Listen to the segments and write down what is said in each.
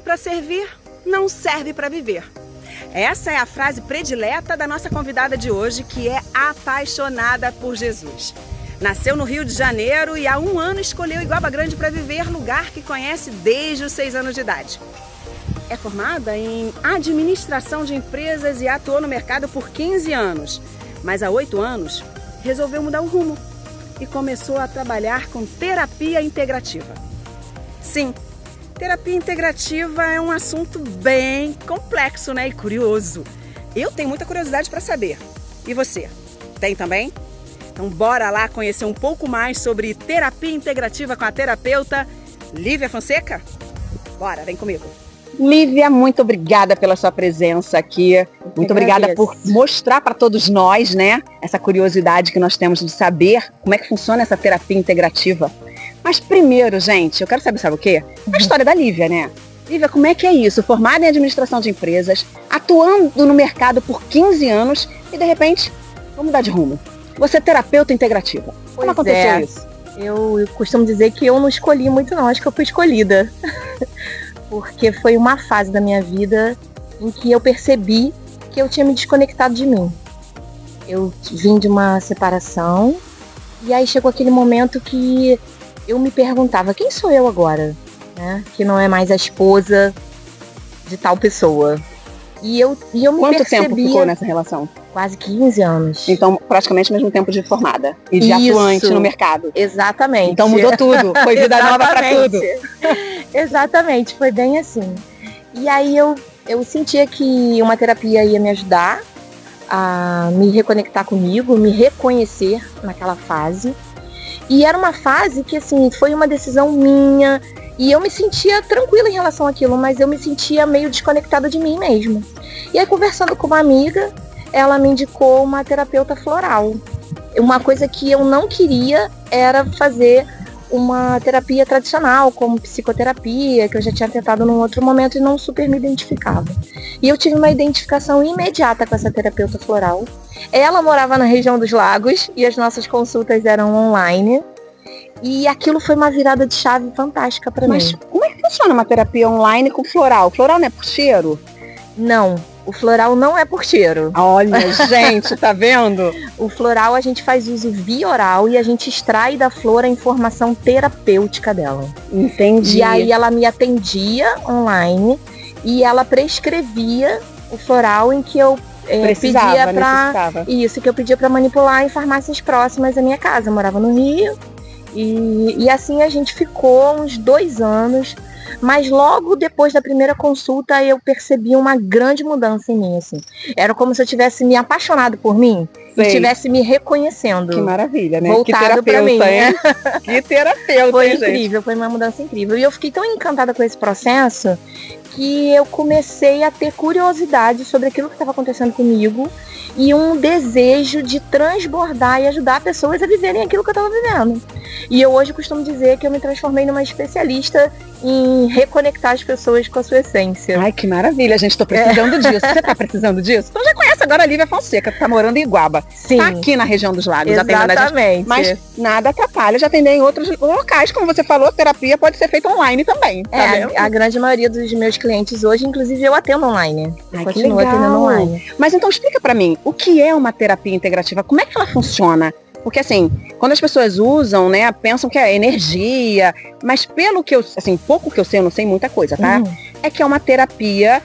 para servir, não serve para viver. Essa é a frase predileta da nossa convidada de hoje, que é apaixonada por Jesus. Nasceu no Rio de Janeiro e há 1 ano escolheu Iguaba Grande para viver, lugar que conhece desde os 6 anos de idade. É formada em administração de empresas e atuou no mercado por 15 anos. Mas há 8 anos resolveu mudar o rumo e começou a trabalhar com terapia integrativa. Sim, terapia integrativa é um assunto bem complexo, né? E curioso. Eu tenho muita curiosidade para saber. E você? Tem também? Então bora lá conhecer um pouco mais sobre terapia integrativa com a terapeuta Lívia Fonseca? Bora, vem comigo. Lívia, muito obrigada pela sua presença aqui. Muito obrigada por mostrar para todos nós, né, essa curiosidade que nós temos de saber como é que funciona essa terapia integrativa. Mas primeiro, gente, eu quero saber, sabe o quê? A história da Lívia, né? Lívia, como é que é isso? Formada em administração de empresas, atuando no mercado por 15 anos e de repente, vamos mudar de rumo. Você é terapeuta integrativa. Como aconteceu isso? Eu costumo dizer que eu não escolhi muito não, acho que eu fui escolhida. Porque foi uma fase da minha vida em que eu percebi que eu tinha me desconectado de mim. Eu vim de uma separação e aí chegou aquele momento que eu me perguntava, quem sou eu agora? Né? Que não é mais a esposa de tal pessoa. E eu me Quanto percebia... tempo ficou nessa relação? Quase 15 anos. Então, praticamente o mesmo tempo de formada e de atuante no mercado. Exatamente. Então mudou tudo, foi vida nova para tudo. Exatamente, foi bem assim. E aí eu sentia que uma terapia ia me ajudar a me reconectar comigo, me reconhecer naquela fase. E era uma fase que, assim, foi uma decisão minha. E eu me sentia tranquila em relação àquilo, mas eu me sentia meio desconectada de mim mesma. E aí, conversando com uma amiga, ela me indicou uma terapeuta floral. Uma coisa que eu não queria era fazer uma terapia tradicional, como psicoterapia, que eu já tinha tentado num outro momento e não super me identificava. E eu tive uma identificação imediata com essa terapeuta floral. Ela morava na região dos Lagos e as nossas consultas eram online. E aquilo foi uma virada de chave fantástica para mim. Mas como é que funciona uma terapia online com floral? Floral não é por cheiro? Não, o floral não é por cheiro. Olha, gente, tá vendo? O floral a gente faz uso via oral e a gente extrai da flor a informação terapêutica dela. Entendi. E aí ela me atendia online e ela prescrevia o floral em que eu pedia para isso, que eu pedia para manipular em farmácias próximas à minha casa. Eu morava no Rio. E assim a gente ficou uns 2 anos, mas logo depois da primeira consulta eu percebi uma grande mudança em mim, assim. Era como se eu tivesse me apaixonado por mim. Sei. E estivesse me reconhecendo. Que maravilha, né? Voltado pra mim, né? Que terapeuta, foi incrível, gente? Foi uma mudança incrível. E eu fiquei tão encantada com esse processo que eu comecei a ter curiosidade sobre aquilo que estava acontecendo comigo e um desejo de transbordar e ajudar pessoas a viverem aquilo que eu estava vivendo. E eu hoje costumo dizer que eu me transformei numa especialista em reconectar as pessoas com a sua essência. Ai, que maravilha, gente, tô precisando disso. Você tá precisando disso? Então já conhece agora a Lívia Fonseca, que tá morando em Iguaba. Sim. Tá aqui na região dos Lagos. Exatamente. Mas nada atrapalha, já atender em outros locais, como você falou, a terapia pode ser feita online também. Tá vendo? A grande maioria dos meus clientes hoje, inclusive, eu atendo online. Eu continuo atendendo online. Mas então explica pra mim, o que é uma terapia integrativa? Como é que ela funciona? Porque assim, quando as pessoas usam, né, pensam que é energia, mas pelo que eu, assim, pouco que eu sei, eu não sei muita coisa, tá? É que é uma terapia,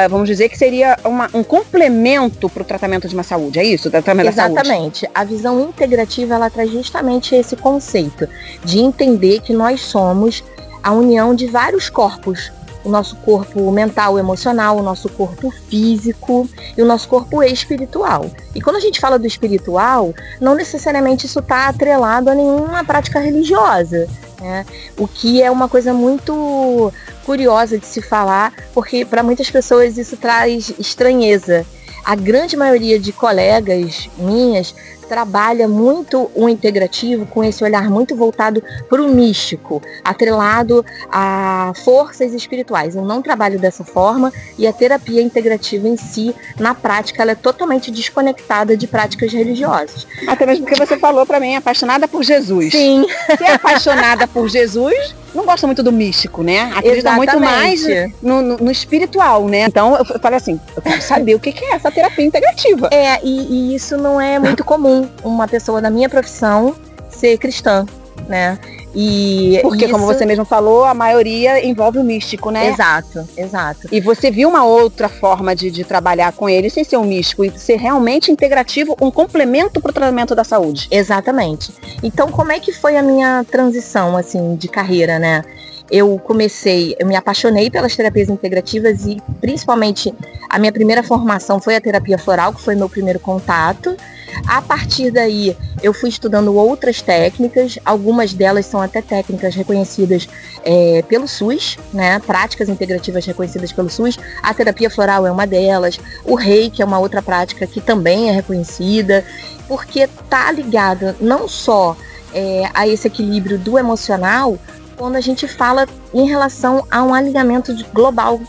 vamos dizer que seria um complemento para o tratamento de uma saúde, é isso? Tratamento da saúde? Exatamente. A visão integrativa, ela traz justamente esse conceito de entender que nós somos a união de vários corpos. O nosso corpo mental, emocional, o nosso corpo físico e o nosso corpo espiritual. E quando a gente fala do espiritual, não necessariamente isso está atrelado a nenhuma prática religiosa, né? O que é uma coisa muito curiosa de se falar, porque para muitas pessoas isso traz estranheza. A grande maioria de colegas minhas trabalha muito o integrativo com esse olhar muito voltado para o místico, atrelado a forças espirituais. Eu não trabalho dessa forma e a terapia integrativa em si, na prática, ela é totalmente desconectada de práticas religiosas. Até mesmo porque você falou para mim, apaixonada por Jesus. Sim. Você é apaixonada por Jesus, não gosta muito do místico, né? Acredita Exatamente. muito mais no espiritual, né? Então eu falei assim, eu quero saber o que é essa terapia integrativa. E isso não é muito comum, uma pessoa da minha profissão ser cristã, né? Porque, como você mesmo falou, a maioria envolve o místico, né? Exato. E você viu uma outra forma de trabalhar com ele sem ser um místico e ser realmente integrativo, um complemento para o tratamento da saúde. Exatamente. Então, como é que foi a minha transição, assim, de carreira, né? Eu me apaixonei pelas terapias integrativas e, principalmente, a minha primeira formação foi a terapia floral, que foi meu primeiro contato. A partir daí, eu fui estudando outras técnicas, algumas delas são até técnicas reconhecidas pelo SUS, né? Práticas integrativas reconhecidas pelo SUS. A terapia floral é uma delas, o Reiki é uma outra prática que também é reconhecida, porque está ligada não só a esse equilíbrio do emocional, quando a gente fala em relação a um alinhamento global,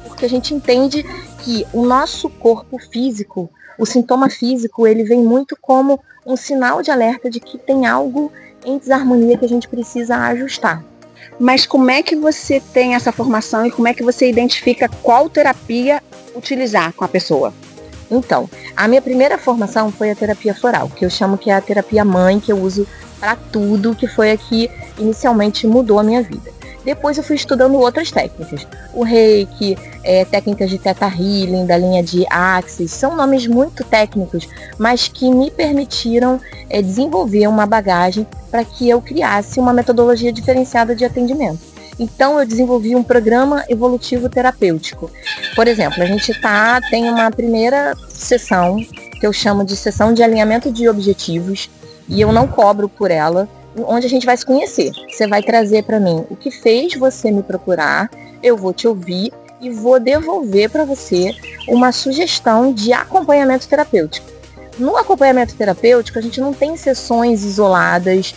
porque a gente entende que o nosso corpo físico, o sintoma físico, ele vem muito como um sinal de alerta de que tem algo em desarmonia que a gente precisa ajustar. Mas como é que você tem essa formação e como é que você identifica qual terapia utilizar com a pessoa? Então, a minha primeira formação foi a terapia floral, que eu chamo que é a terapia mãe, que eu uso para tudo, que foi a que inicialmente mudou a minha vida. Depois eu fui estudando outras técnicas. O Reiki, técnicas de Theta Healing, da linha de Axis, são nomes muito técnicos, mas que me permitiram desenvolver uma bagagem para que eu criasse uma metodologia diferenciada de atendimento. Então eu desenvolvi um programa evolutivo terapêutico. Por exemplo, a gente tem uma primeira sessão, que eu chamo de sessão de alinhamento de objetivos, e eu não cobro por ela, onde a gente vai se conhecer. Você vai trazer para mim o que fez você me procurar, eu vou te ouvir e vou devolver para você uma sugestão de acompanhamento terapêutico. No acompanhamento terapêutico, a gente não tem sessões isoladas,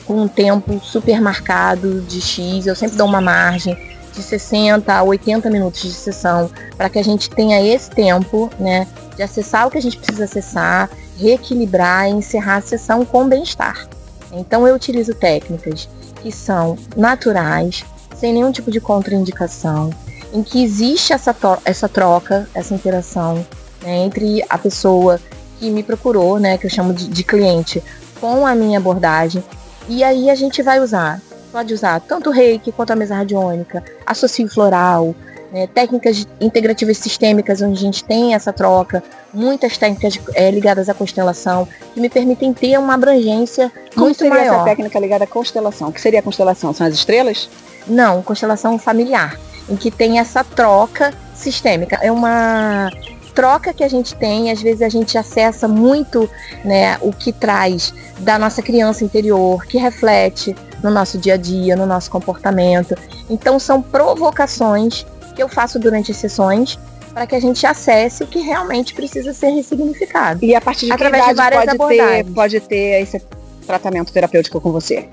com um tempo super marcado de X, eu sempre dou uma margem de 60 a 80 minutos de sessão, para que a gente tenha esse tempo, né, de acessar o que a gente precisa acessar, reequilibrar e encerrar a sessão com bem-estar. Então eu utilizo técnicas que são naturais, sem nenhum tipo de contraindicação, em que existe essa troca, essa interação, né, entre a pessoa que me procurou, né, que eu chamo de cliente, com a minha abordagem. E aí a gente pode usar tanto o Reiki quanto a mesa radiônica, associo floral, técnicas integrativas sistêmicas, onde a gente tem essa troca, muitas técnicas ligadas à constelação, que me permitem ter uma abrangência muito maior. Como seria essa técnica ligada à constelação? O que seria a constelação? São as estrelas? Não, constelação familiar, em que tem essa troca sistêmica. É uma troca que a gente tem, às vezes a gente acessa muito, né, o que traz da nossa criança interior, que reflete no nosso dia a dia, no nosso comportamento. Então são provocações que eu faço durante as sessões para que a gente acesse o que realmente precisa ser ressignificado. E a partir de que idade pode ter esse tratamento terapêutico com você?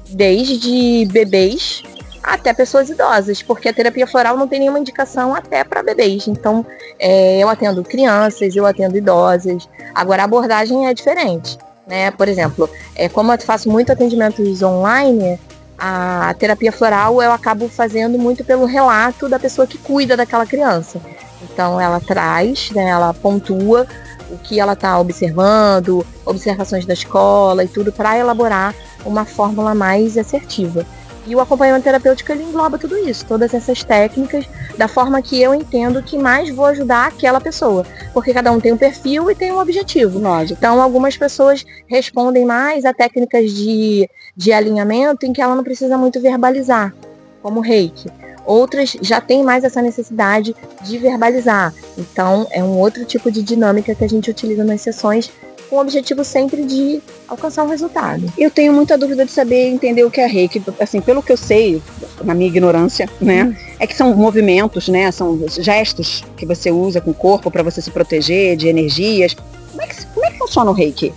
Desde bebês até pessoas idosas, porque a terapia floral não tem nenhuma indicação até para bebês. Então, eu atendo crianças, eu atendo idosas. Agora, a abordagem é diferente, né? Por exemplo, como eu faço muito atendimentos online, a terapia floral eu acabo fazendo muito pelo relato da pessoa que cuida daquela criança. Então, ela traz, né, ela pontua o que ela está observando, observações da escola e tudo, para elaborar uma fórmula mais assertiva. E o acompanhamento terapêutico, ele engloba tudo isso, todas essas técnicas, da forma que eu entendo que mais vou ajudar aquela pessoa. Porque cada um tem um perfil e tem um objetivo. Lógico. Então, algumas pessoas respondem mais a técnicas de alinhamento em que ela não precisa muito verbalizar, como o Reiki. Outras já têm mais essa necessidade de verbalizar. Então, é um outro tipo de dinâmica que a gente utiliza nas sessões, com o objetivo sempre de alcançar um resultado. Eu tenho muita dúvida de saber entender o que é Reiki. Assim, pelo que eu sei, na minha ignorância, né, é que são movimentos, né, são gestos que você usa com o corpo para você se proteger de energias. Como é que funciona o Reiki?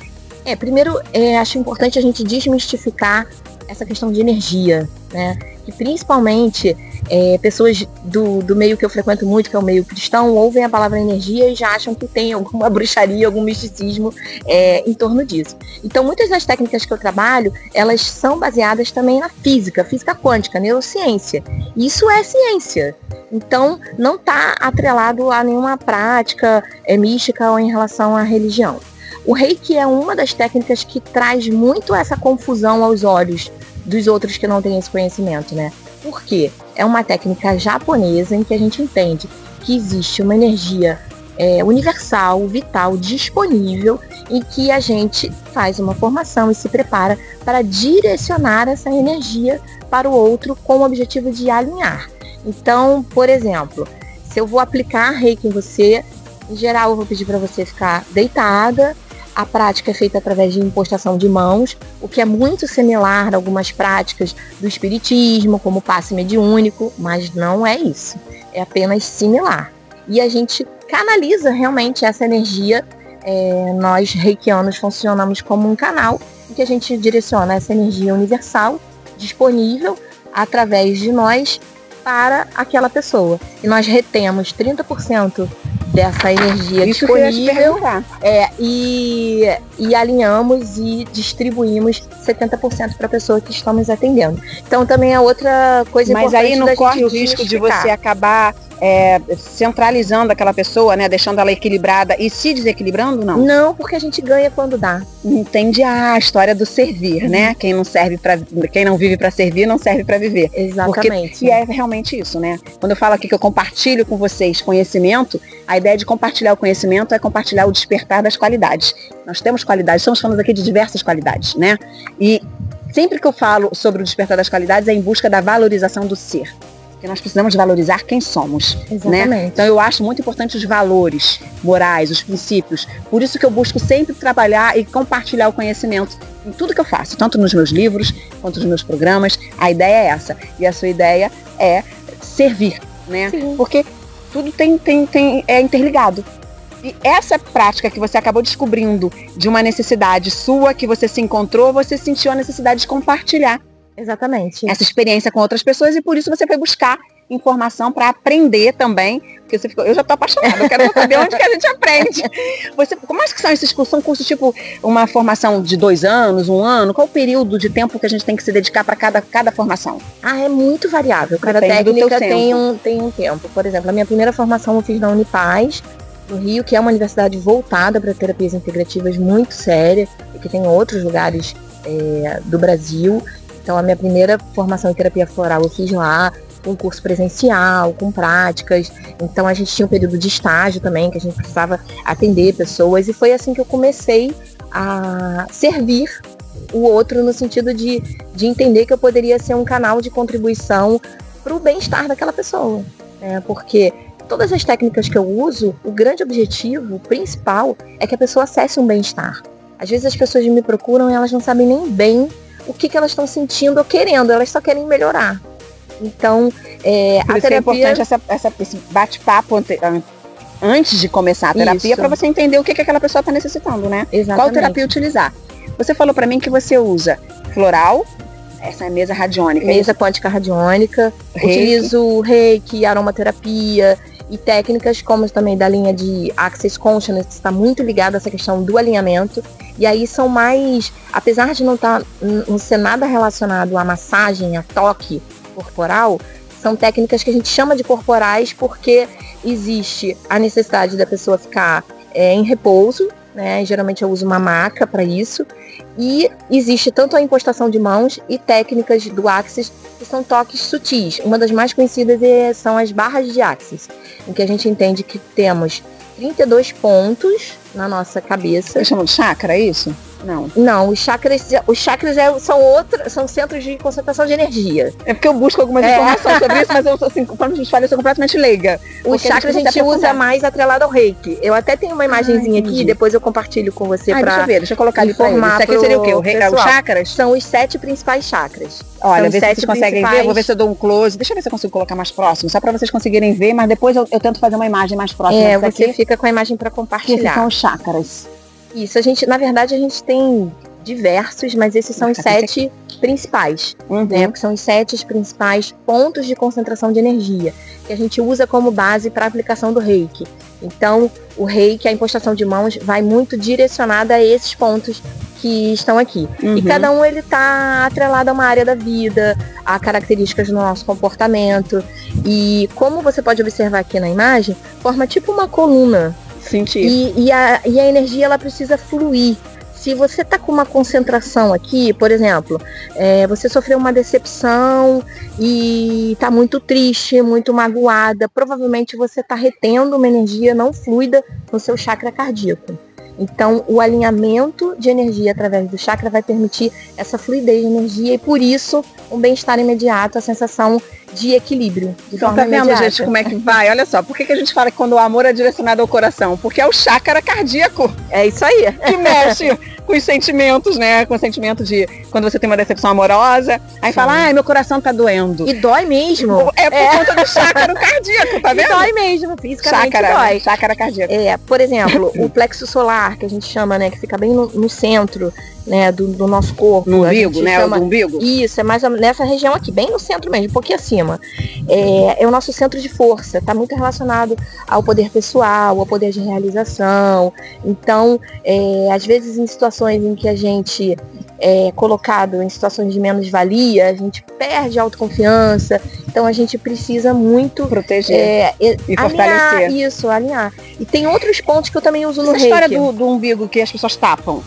Primeiro, acho importante a gente desmistificar essa questão de energia, né? Que principalmente pessoas do meio que eu frequento muito, que é o meio cristão, ouvem a palavra energia e já acham que tem alguma bruxaria, algum misticismo em torno disso. Então, muitas das técnicas que eu trabalho, elas são baseadas também na física quântica, neurociência. Isso é ciência. Então, não está atrelado a nenhuma prática mística ou em relação à religião. O Reiki é uma das técnicas que traz muito essa confusão aos olhos dos outros que não têm esse conhecimento, né? Por quê? É uma técnica japonesa em que a gente entende que existe uma energia universal, vital, disponível, em que a gente faz uma formação e se prepara para direcionar essa energia para o outro com o objetivo de alinhar. Então, por exemplo, se eu vou aplicar Reiki em você, em geral eu vou pedir para você ficar deitada. A prática é feita através de impostação de mãos, o que é muito similar a algumas práticas do espiritismo, como o passe mediúnico, mas não é isso. É apenas similar. E a gente canaliza realmente essa energia. Nós, reikianos, funcionamos como um canal em que a gente direciona essa energia universal, disponível, através de nós, para aquela pessoa. E nós retemos 30% dessa energia isso disponível e alinhamos e distribuímos 70% para a pessoa que estamos atendendo. Então também é outra coisa importante. Mas aí não corre o risco de desmistificar. você acabar centralizando aquela pessoa, né, deixando ela equilibrada e se desequilibrando, não? Não, porque a gente ganha quando dá. Entende a história do servir, né? Quem não vive para servir, não serve para viver. Exatamente. E é realmente isso, né? Quando eu falo aqui que eu compartilho com vocês conhecimento, a ideia de compartilhar o conhecimento é compartilhar o despertar das qualidades. Nós temos qualidades, estamos falando aqui de diversas qualidades, né? E sempre que eu falo sobre o despertar das qualidades é em busca da valorização do ser. Porque nós precisamos valorizar quem somos, né? Então eu acho muito importante os valores morais, os princípios. Por isso que eu busco sempre trabalhar e compartilhar o conhecimento em tudo que eu faço, tanto nos meus livros quanto nos meus programas. A ideia é essa. E a sua ideia é servir, né? Sim. Porque tudo é interligado. E essa prática que você acabou descobrindo de uma necessidade sua, que você se encontrou, você sentiu a necessidade de compartilhar. Exatamente. Essa experiência com outras pessoas e por isso você foi buscar informação para aprender também, porque você ficou, eu já estou apaixonada, eu quero saber onde que a gente aprende. Como é que são esses cursos? São cursos tipo uma formação de 2 anos, 1 ano? Qual o período de tempo que a gente tem que se dedicar para cada formação? É muito variável. Cada técnica tem um tempo. Por exemplo, a minha primeira formação eu fiz na Unipaz, no Rio, que é uma universidade voltada para terapias integrativas muito séria, e que tem outros lugares do Brasil. Então, a minha primeira formação em terapia floral eu fiz lá, com curso presencial, com práticas. Então, a gente tinha um período de estágio também, que a gente precisava atender pessoas. E foi assim que eu comecei a servir o outro, no sentido de entender que eu poderia ser um canal de contribuição para o bem-estar daquela pessoa. Porque todas as técnicas que eu uso, o grande objetivo principal é que a pessoa acesse um bem-estar. Às esse as pessoas me procuram e elas não sabem nem bem o que elas estão sentindo ou querendo, elas só querem melhorar. Então, a terapia... é importante esse bate-papo antes de começar a terapia, para você entender o que aquela pessoa está necessitando, né? Exatamente. Qual terapia utilizar. Você falou para mim que você usa floral, essa é a mesa radiônica. Mesa quântica radiônica, utilizo Reiki, aromaterapia e técnicas como também da linha de Access Consciousness, que está muito ligada a essa questão do alinhamento. E aí são mais, apesar de não ser nada relacionado à massagem, a toque corporal, são técnicas que a gente chama de corporais porque existe a necessidade da pessoa ficar em repouso, né? Geralmente eu uso uma maca para isso. E existe tanto a impostação de mãos e técnicas do Access, que são toques sutis. Uma das mais conhecidas são as barras de Access, em que a gente entende que temos 32 pontos na nossa cabeça. Eles chamam de chakra, é isso? Não, os chakras são centros de concentração de energia. É porque eu busco algumas informações sobre isso, mas eu assim, quando a gente fala, eu sou completamente leiga. Os chakras a gente usa mais atrelado ao Reiki. Eu até tenho uma imagenzinha aqui, depois eu compartilho com você para deixa eu colocar ali para eles. Isso aqui seria o quê? Os chakras? São os 7 principais chakras. Olha, vê se vocês conseguem ver, vou ver se eu dou um close. Deixa eu ver se eu consigo colocar mais próximo, só para vocês conseguirem ver, mas depois eu tento fazer uma imagem mais próxima. Você fica com a imagem para compartilhar. Esses são os chakras. Isso, na verdade, a gente tem diversos, mas esses são os 7 principais, né? Que são os 7 principais pontos de concentração de energia, que a gente usa como base para a aplicação do Reiki. Então, o Reiki, a impostação de mãos, vai muito direcionada a esses pontos que estão aqui. E cada um, ele tá atrelado a uma área da vida, a características do nosso comportamento. E como você pode observar aqui na imagem, forma tipo uma coluna. Senti. E a energia, ela precisa fluir. Se você tá com uma concentração aqui, por exemplo, você sofreu uma decepção e tá muito triste, muito magoada, provavelmente você tá retendo uma energia não fluida no seu chakra cardíaco. Então, o alinhamento de energia através do chakra vai permitir essa fluidez de energia e, por isso, um bem-estar imediato, a sensação de equilíbrio. Então, tá vendo, gente, como é que vai? Olha só, por que a gente fala que quando o amor é direcionado ao coração? Porque é o chakra cardíaco. É isso aí. Que mexe com os sentimentos, né? Com o sentimento de quando você tem uma decepção amorosa. Aí fala, ai, meu coração tá doendo. E dói mesmo. É por conta do chakra cardíaco, tá vendo? E dói mesmo, fisicamente dói. Chakra cardíaco. Por exemplo, o plexo solar, que a gente chama, né? Que fica bem no centro, né, do nosso corpo. No umbigo, né? Chama... O do umbigo. Isso, é mais nessa região aqui, bem no centro mesmo, um pouquinho acima. É o nosso centro de força, tá muito relacionado ao poder pessoal, ao poder de realização. Então, às vezes em situações em que a gente é colocado em situações de menos-valia, a gente perde a autoconfiança. Então a gente precisa muito proteger e fortalecer. Isso, alinhar. E tem outros pontos que eu também uso no Reiki. Essa história do umbigo que as pessoas tapam.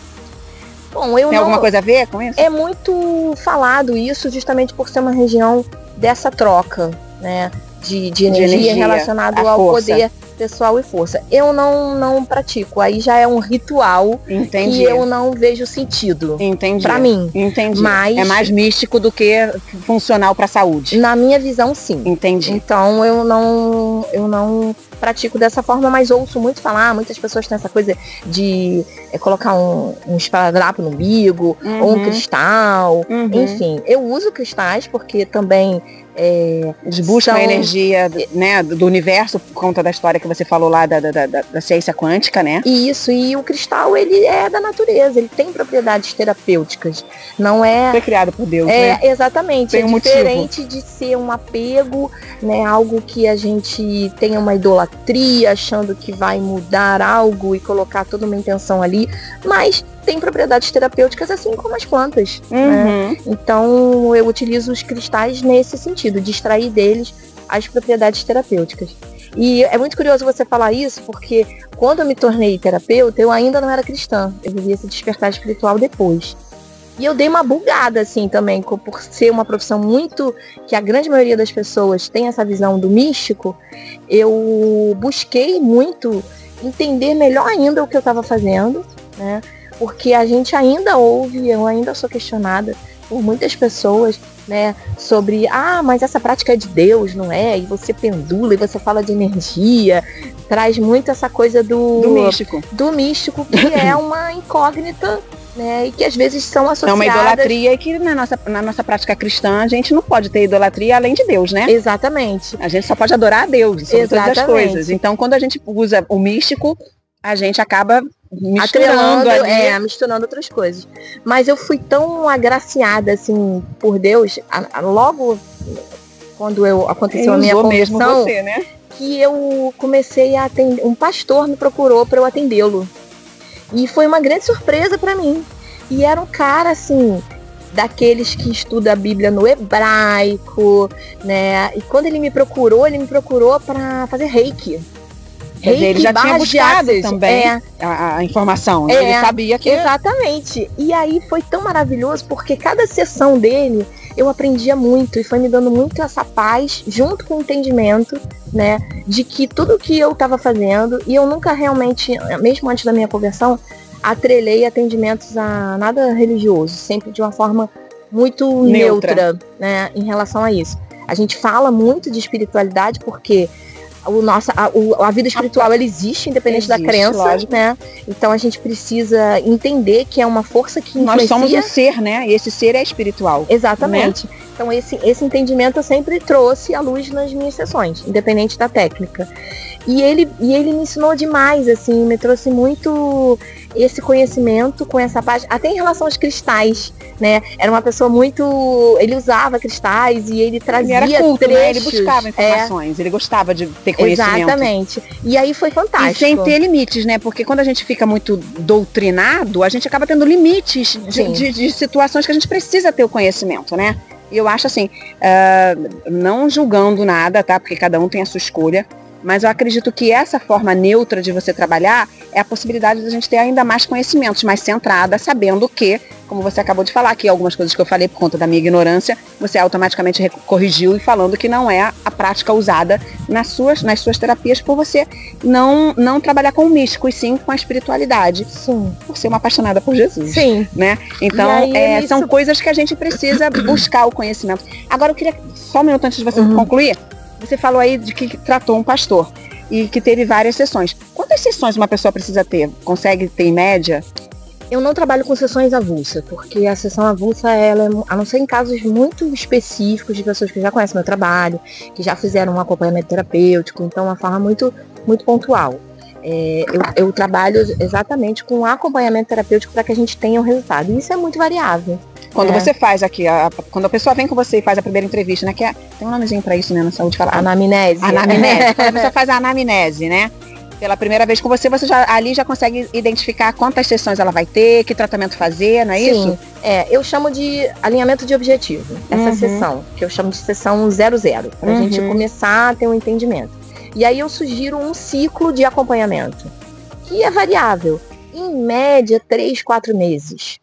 Bom, tem alguma coisa a ver com isso? É muito falado isso justamente por ser uma região dessa troca, né, de energia relacionado ao poder pessoal e força. Eu não pratico, aí já é um ritual. Entendi. Que eu não vejo sentido. Entendi. Pra mim. Entendi. Mas é mais místico do que funcional pra saúde. Na minha visão, sim. Entendi. Então eu não pratico dessa forma, mas ouço muito falar, muitas pessoas têm essa coisa de colocar um esparadrapo no umbigo, ou um cristal, enfim. Eu uso cristais porque também eles buscam a energia, né, do universo por conta da história que você falou lá da ciência quântica, né? Isso, e o cristal, ele é da natureza, ele tem propriedades terapêuticas, não é... Foi criado por Deus, né? Exatamente, tem um diferente motivo. de ser um apego, né, algo que a gente tenha uma idolatria, achando que vai mudar algo e colocar toda uma intenção ali, mas tem propriedades terapêuticas assim como as plantas, né? Então eu utilizo os cristais nesse sentido, de extrair deles as propriedades terapêuticas. E é muito curioso você falar isso, porque quando eu me tornei terapeuta, eu ainda não era cristã, eu vivi esse despertar espiritual depois. E eu dei uma bugada assim também, por ser uma profissão muito, que a grande maioria das pessoas tem essa visão do místico, eu busquei muito entender melhor ainda o que eu estava fazendo, né? Porque a gente ainda ouve, eu ainda sou questionada por muitas pessoas, né, sobre, mas essa prática é de Deus, não é? E você pendula, e você fala de energia, traz muito essa coisa do místico, que é uma incógnita, né, e que às vezes são associadas... É uma idolatria, e que na nossa prática cristã a gente não pode ter idolatria além de Deus, né? Exatamente. A gente só pode adorar a Deus sobre todas as coisas. Então, quando a gente usa o místico, a gente acaba misturando outras coisas. Mas eu fui tão agraciada assim por Deus, logo quando aconteceu a minha conversão, você, né? Que eu comecei a atender, um pastor me procurou para eu atendê-lo. E foi uma grande surpresa para mim. E era um cara assim, daqueles que estuda a Bíblia no hebraico, né? E quando ele me procurou para fazer Reiki. Ele já tinha buscado também a informação, né? Ele sabia que... Exatamente. E aí foi tão maravilhoso, porque cada sessão dele eu aprendia muito e foi me dando muito essa paz, junto com o entendimento, né, de que tudo que eu estava fazendo, e eu nunca realmente, mesmo antes da minha conversão, atrelei atendimentos a nada religioso, sempre de uma forma muito neutra, né, em relação a isso. A gente fala muito de espiritualidade porque a vida espiritual ela existe independente da crença, lógico, né? Então a gente precisa entender que é uma força que influencia. Nós somos um ser, né? E esse ser é espiritual. Exatamente. Né? Então esse entendimento eu sempre trouxe à luz nas minhas sessões, independente da técnica. E ele me ensinou demais, assim, me trouxe muito esse conhecimento com essa parte, até em relação aos cristais, né? Era uma pessoa muito... Ele usava cristais e ele trazia ele era culto, trechos. Né? Ele buscava informações, ele gostava de ter conhecimento. Exatamente. E aí foi fantástico. E sem ter limites, né? Porque quando a gente fica muito doutrinado, a gente acaba tendo limites de situações que a gente precisa ter o conhecimento, né? E eu acho assim, não julgando nada, tá? Porque cada um tem a sua escolha. Mas eu acredito que essa forma neutra de você trabalhar é a possibilidade de a gente ter ainda mais conhecimentos, mais centrada, sabendo que, como você acabou de falar aqui, algumas coisas que eu falei por conta da minha ignorância, você automaticamente corrigiu e falando que não é a prática usada nas suas terapias por você não trabalhar com o místico e sim com a espiritualidade. Sim. Por ser uma apaixonada por Jesus. Sim. Né? Então, são coisas que a gente precisa buscar o conhecimento. Agora, eu queria, só um minuto antes de você concluir, você falou aí de que tratou um pastor e que teve várias sessões. Quantas sessões uma pessoa precisa ter? Consegue ter em média? Eu não trabalho com sessões avulsas, porque a sessão avulsa, a não ser em casos muito específicos de pessoas que já conhecem meu trabalho, que já fizeram um acompanhamento terapêutico, então é uma forma muito, muito pontual. Eu trabalho exatamente com acompanhamento terapêutico para que a gente tenha um resultado. E isso é muito variável. Quando você faz aqui, quando a pessoa vem com você e faz a primeira entrevista, né? Tem um nomezinho pra isso, né? Na saúde fala. Anamnese. Anamnese. Quando a pessoa faz a anamnese, né? Pela primeira vez com você ali já consegue identificar quantas sessões ela vai ter, que tratamento fazer, não é isso? Sim. Eu chamo de alinhamento de objetivo. Essa sessão, que eu chamo de sessão 00, pra gente começar a ter um entendimento. E aí eu sugiro um ciclo de acompanhamento, que é variável. Em média, 3-4 meses.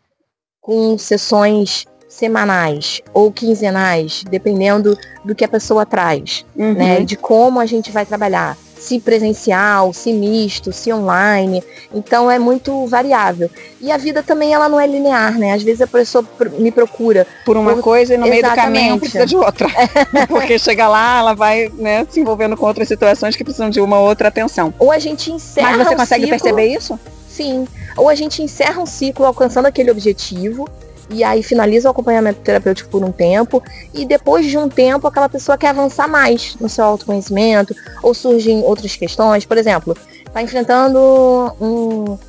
Com sessões semanais ou quinzenais, dependendo do que a pessoa traz, né? De como a gente vai trabalhar. Se presencial, se misto, se online. Então é muito variável. E a vida também, ela não é linear, né? Às vezes a pessoa me procura por uma coisa e no meio do caminho precisa de outra. Porque chega lá, ela vai, né, se envolvendo com outras situações que precisam de uma outra atenção. Ou a gente encerra. Mas você consegue perceber isso? Sim. Ou a gente encerra um ciclo alcançando aquele objetivo e aí finaliza o acompanhamento terapêutico por um tempo e depois de um tempo aquela pessoa quer avançar mais no seu autoconhecimento ou surgem outras questões. Por exemplo, está enfrentando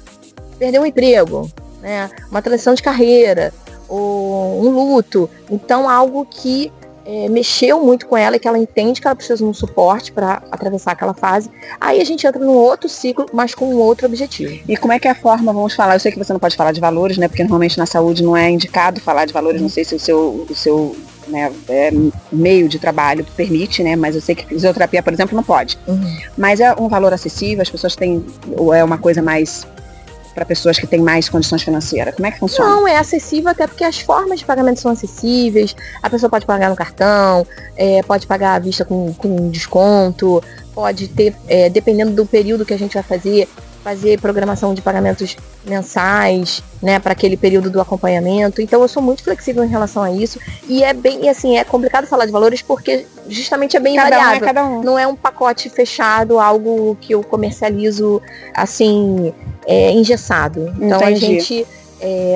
perder um emprego, né? Uma transição de carreira ou um luto. Então algo que mexeu muito com ela e que ela entende que ela precisa de um suporte para atravessar aquela fase. Aí a gente entra num outro ciclo, mas com um outro objetivo. E como é que é a forma, vamos falar, eu sei que você não pode falar de valores, né, porque normalmente na saúde não é indicado falar de valores, não sei se o seu né, meio de trabalho permite, né, mas eu sei que fisioterapia, por exemplo, não pode. Mas é um valor acessível, as pessoas têm, ou é uma coisa mais para pessoas que têm mais condições financeiras? Como é que funciona? Não, é acessível até porque as formas de pagamento são acessíveis. A pessoa pode pagar no cartão, pode pagar à vista com desconto, pode ter, dependendo do período que a gente vai fazer programação de pagamentos mensais, né, para aquele período do acompanhamento. Então eu sou muito flexível em relação a isso. E é complicado falar de valores porque justamente é bem variável. Cada um. Não é um pacote fechado, algo que eu comercializo assim, engessado. Então Entendi. a gente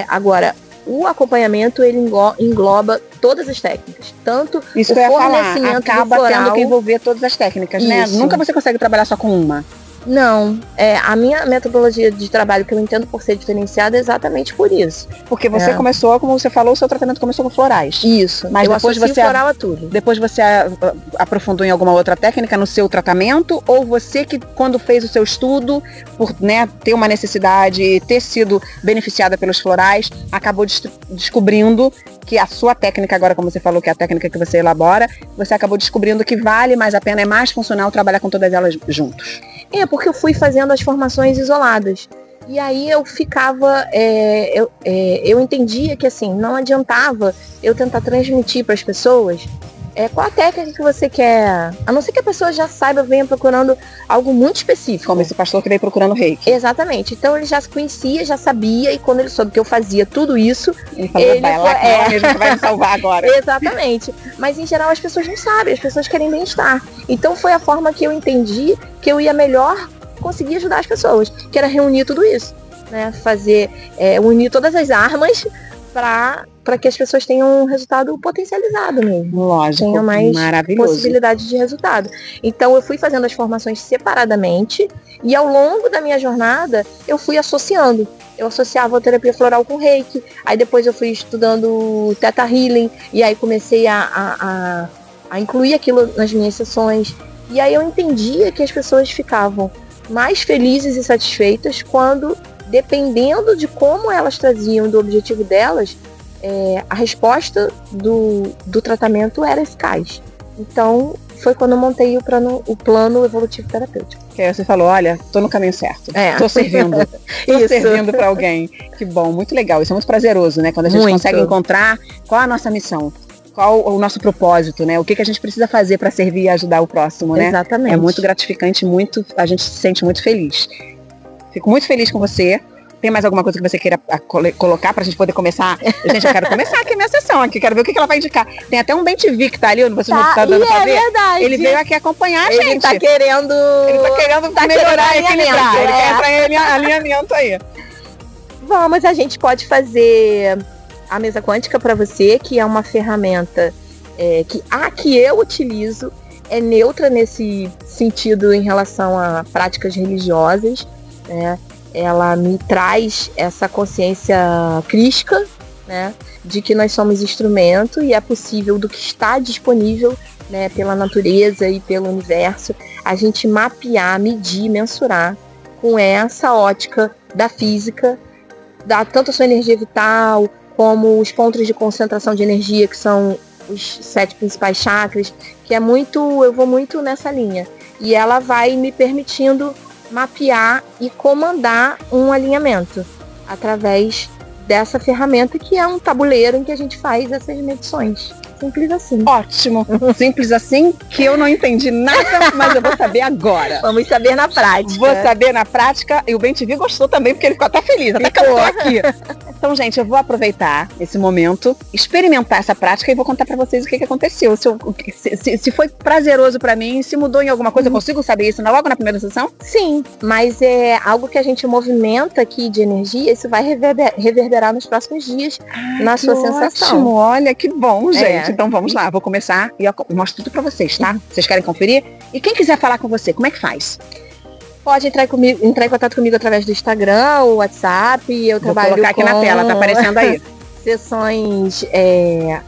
agora o acompanhamento ele engloba todas as técnicas, tanto isso o fornecimento acaba floral, tendo que envolver todas as técnicas, né? Nunca você consegue trabalhar só com uma. Não, a minha metodologia de trabalho que eu entendo por ser diferenciada é exatamente por isso. Porque você começou, como você falou, o seu tratamento começou com florais. Isso, mas eu depois associo floral a tudo. Depois você aprofundou em alguma outra técnica no seu tratamento, ou você que quando fez o seu estudo, por, né, ter uma necessidade, ter sido beneficiada pelos florais, acabou descobrindo que a sua técnica, agora como você falou que é a técnica que você elabora, você acabou descobrindo que vale mais a pena, é mais funcional trabalhar com todas elas juntos. Porque eu fui fazendo as formações isoladas. E aí eu ficava, eu entendia que assim, não adiantava eu tentar transmitir para as pessoas qual a técnica que você quer. A não ser que a pessoa já saiba, venha procurando algo muito específico. Como esse pastor que veio procurando reiki. Exatamente. Então ele já se conhecia, já sabia, e quando ele soube que eu fazia tudo isso, ele falou, vai lá, a gente vai me salvar agora. Exatamente. Mas em geral as pessoas não sabem, as pessoas querem bem-estar. Então foi a forma que eu entendi que eu ia melhor conseguir ajudar as pessoas, que era reunir tudo isso, né? Fazer, unir todas as armas para para que as pessoas tenham um resultado potencializado mesmo. Lógico, tenham mais maravilhoso. possibilidade de resultado. Então eu fui fazendo as formações separadamente e ao longo da minha jornada eu fui associando. Eu associava a terapia floral com reiki, aí depois eu fui estudando Theta Healing e aí comecei a incluir aquilo nas minhas sessões. E aí eu entendia que as pessoas ficavam mais felizes e satisfeitas quando, dependendo de como elas traziam, do objetivo delas, a resposta do tratamento era eficaz. Então, foi quando eu montei o plano evolutivo terapêutico. Que aí você falou, olha, tô no caminho certo. Tô servindo. Tô servindo para alguém. Que bom, muito legal. Isso é muito prazeroso, né? Quando a gente consegue encontrar qual a nossa missão. Qual o nosso propósito, né? O que a gente precisa fazer para servir e ajudar o próximo, né? Exatamente. É muito gratificante, a gente se sente muito feliz. Fico muito feliz com você. Tem mais alguma coisa que você queira colocar pra gente poder começar? Gente, eu quero começar aqui a minha sessão aqui, quero ver o que ela vai indicar. Tem até um BenTV que tá ali, você não tá dando pra ver. Verdade. Ele veio aqui acompanhar a gente. Ele tá querendo melhorar, equilibrar. Ele quer entrar em alinhamento aí. Vamos, a gente pode fazer a mesa quântica para você, que é uma ferramenta que eu utilizo, é neutra nesse sentido em relação a práticas religiosas, né? Ela me traz essa consciência crística, né, de que nós somos instrumento e é possível do que está disponível, né, pela natureza e pelo universo, a gente mapear, medir, mensurar com essa ótica da física, tanto a sua energia vital, como os pontos de concentração de energia, que são os 7 principais chakras, que eu vou muito nessa linha. E ela vai me permitindo mapear e comandar um alinhamento através dessa ferramenta, que é um tabuleiro em que a gente faz essas medições. Simples assim. Ótimo. Simples assim, que eu não entendi nada, mas eu vou saber agora. Vamos saber na prática. Vou saber na prática. E o BenTV gostou também, porque ele ficou até feliz. Até cantou aqui. Então, gente, eu vou aproveitar esse momento, experimentar essa prática e vou contar pra vocês o que aconteceu. Se foi prazeroso pra mim, se mudou em alguma coisa, eu consigo saber isso logo na primeira sessão? Sim, mas é algo que a gente movimenta aqui de energia, isso vai reverberar nos próximos dias na sua sensação. Ótimo, olha que bom, gente. Então vamos lá, vou começar e eu mostro tudo pra vocês, tá? Vocês querem conferir? E quem quiser falar com você, como é que faz? Pode entrar em contato comigo através do Instagram, ou WhatsApp. Eu trabalho colocar aqui na tela, tá aparecendo aí. Sessões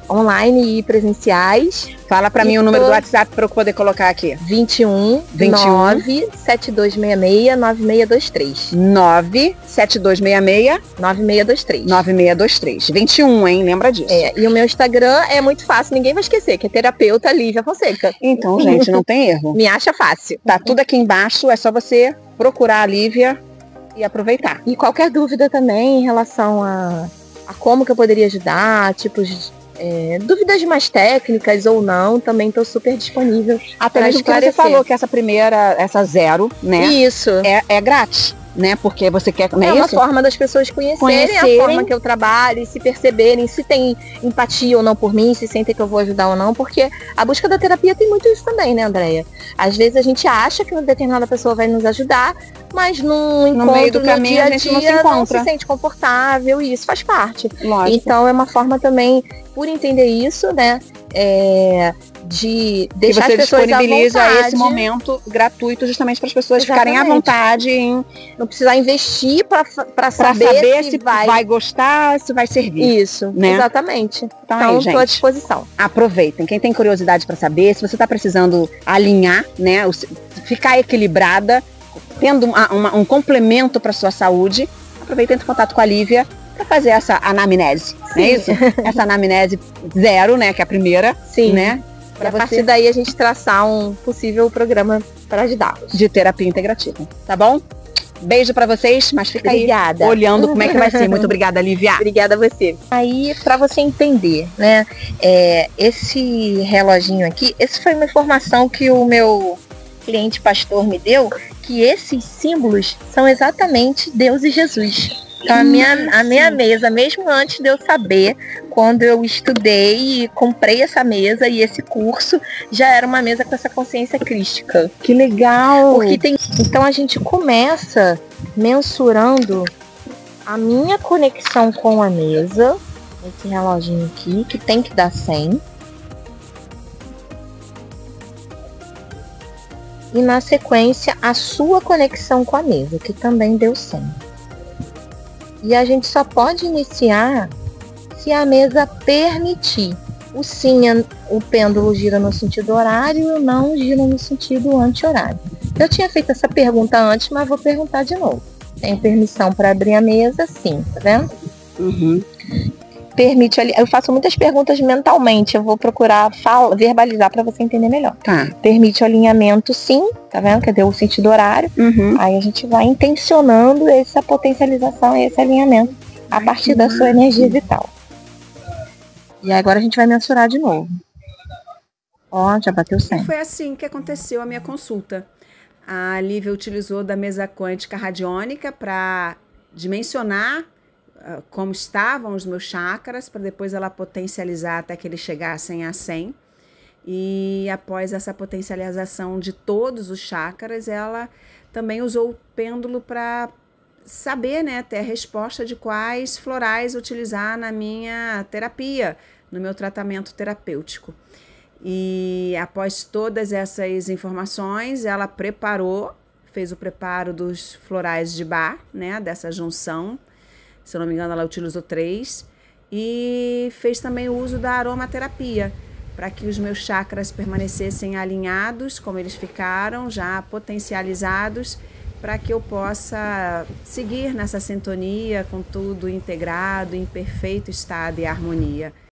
online e presenciais. Fala pra mim o número do WhatsApp para eu poder colocar aqui. 21 97266 9623. 97266 9623. 9623. 21, hein? Lembra disso. E o meu Instagram é muito fácil, ninguém vai esquecer, que é terapeuta Lívia Fonseca. Então, gente, não tem erro. Me acha fácil. Tá tudo aqui embaixo, é só você procurar a Lívia e aproveitar. E qualquer dúvida também em relação a como que eu poderia ajudar, tipos dúvidas mais técnicas ou não, também estou super disponível. Até mesmo que você falou que essa 0, né? Isso. É grátis, né? Porque você quer... É uma forma das pessoas conhecerem a forma que eu trabalho, e se perceberem se tem empatia ou não por mim, se sentem que eu vou ajudar ou não, porque a busca da terapia tem muito isso também, né, Andréia? Às vezes a gente acha que uma determinada pessoa vai nos ajudar, mas no meio do caminho dia a gente não se sente confortável, e isso faz parte. Lógico. Então é uma forma também, por entender isso, né, de deixar as pessoas à vontade. Você disponibiliza esse momento gratuito justamente para as pessoas ficarem à vontade em não precisar investir para saber se vai gostar, se vai servir. Isso, né? Exatamente. Então estou à disposição. Aproveitem. Quem tem curiosidade para saber, se você está precisando alinhar, né, ficar equilibrada, tendo um complemento para sua saúde, aproveita e entre em contato com a Lívia para fazer essa anamnese, não é isso? Essa anamnese 0, né, que é a primeira. Sim. Né? Para partir daí a gente traçar um possível programa para ajudá-los. De terapia integrativa, tá bom? Beijo para vocês, mas fica obrigada. Aí olhando como é que vai ser. Muito obrigada, Lívia. Obrigada a você. Aí, para você entender, né, esse reloginho aqui, essa foi uma informação que o meu cliente pastor me deu, que esses símbolos são exatamente Deus e Jesus. Então a minha mesa, mesmo antes de eu saber, quando eu estudei e comprei essa mesa e esse curso, já era uma mesa com essa consciência crística. Que legal! Porque então a gente começa mensurando a minha conexão com a mesa, esse reloginho aqui, que tem que dar 100. E na sequência, a sua conexão com a mesa, que também deu 100. E a gente só pode iniciar se a mesa permitir. O sim, o pêndulo gira no sentido horário e o não gira no sentido anti-horário. Eu tinha feito essa pergunta antes, mas vou perguntar de novo. Tenho permissão para abrir a mesa? Sim, tá vendo? Uhum. Permite ali. Eu faço muitas perguntas mentalmente. Eu vou procurar verbalizar para você entender melhor. Tá. Permite o alinhamento, sim, tá vendo? Cadê o sentido horário? Uhum. Aí a gente vai intencionando essa potencialização e esse alinhamento a partir da sua energia vital. E agora a gente vai mensurar de novo. Ó, já bateu 100. E foi assim que aconteceu a minha consulta. A Lívia utilizou da mesa quântica radiônica para dimensionar como estavam os meus chakras, para depois ela potencializar até que eles chegassem a 100. E após essa potencialização de todos os chakras, ela também usou o pêndulo para saber, né, ter a resposta de quais florais utilizar na minha terapia, no meu tratamento terapêutico. E após todas essas informações, ela fez o preparo dos florais de Bach, né, dessa junção. Se eu não me engano, ela utilizou 3. E fez também o uso da aromaterapia, para que os meus chakras permanecessem alinhados, como eles ficaram, já potencializados, para que eu possa seguir nessa sintonia com tudo integrado, em perfeito estado e harmonia.